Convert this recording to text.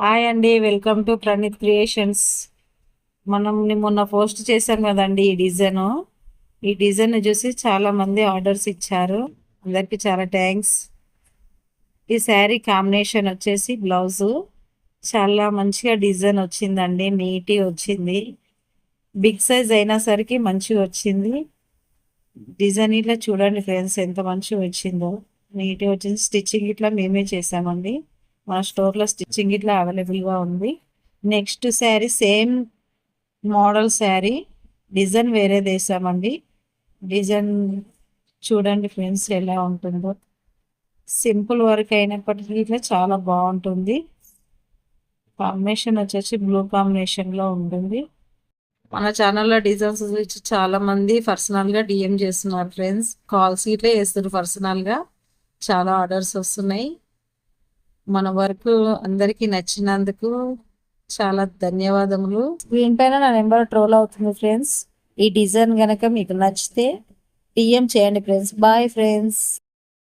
Hi అండి, welcome to Praneeth creations. మనం మొన్న పోస్ట్ చేశాం కదండి. ఈ డిజైన్ చూసి చాలా మంది ఆర్డర్స్ ఇచ్చారు. అందరికి చాలా థ్యాంక్స్. ఈ శారీ కాంబినేషన్ వచ్చేసి బ్లౌజు చాలా మంచిగా డిజైన్ వచ్చిందండి. నీట్గా వచ్చింది. బిగ్ సైజ్ అయినా సరికి మంచిగా వచ్చింది. డిజైన్ ఇట్లా చూడండి ఫ్రెండ్స్, ఎంత మంచిగా వచ్చిందో. నీట్గా వచ్చింది. స్టిచ్చింగ్ ఇట్లా మేమే చేసామండి. మన స్టోర్లో స్టిచ్చింగ్ ఇట్లా అవైలబుల్గా ఉంది. Next sari same model sari, design వేరే వేసామండి. డిజైన్ చూడండి ఫ్రెండ్స్ ఎలా ఉంటుందో. సింపుల్ వర్క్ అయినప్పటికీ ఇట్లా చాలా బాగుంటుంది. కాంబినేషన్ వచ్చేసి బ్లూ కాంబినేషన్లో ఉంటుంది. మన ఛానల్లో డిజైన్స్ గురించి చాలా మంది పర్సనల్గా డిఎం చేస్తున్నారు ఫ్రెండ్స్. కాల్స్ ఇట్లా చేస్తారు పర్సనల్గా. చాలా ఆర్డర్స్ వస్తున్నాయి. మన వర్క్ అందరికీ నచ్చినందుకు చాలా ధన్యవాదములు. స్క్రీన్ పైన నా నెంబర్ ట్రోల్ అవుతుంది ఫ్రెండ్స్. ఈ డిజైన్ గనక మీకు నచ్చితే డిఎం చేయండి ఫ్రెండ్స్. Bye friends.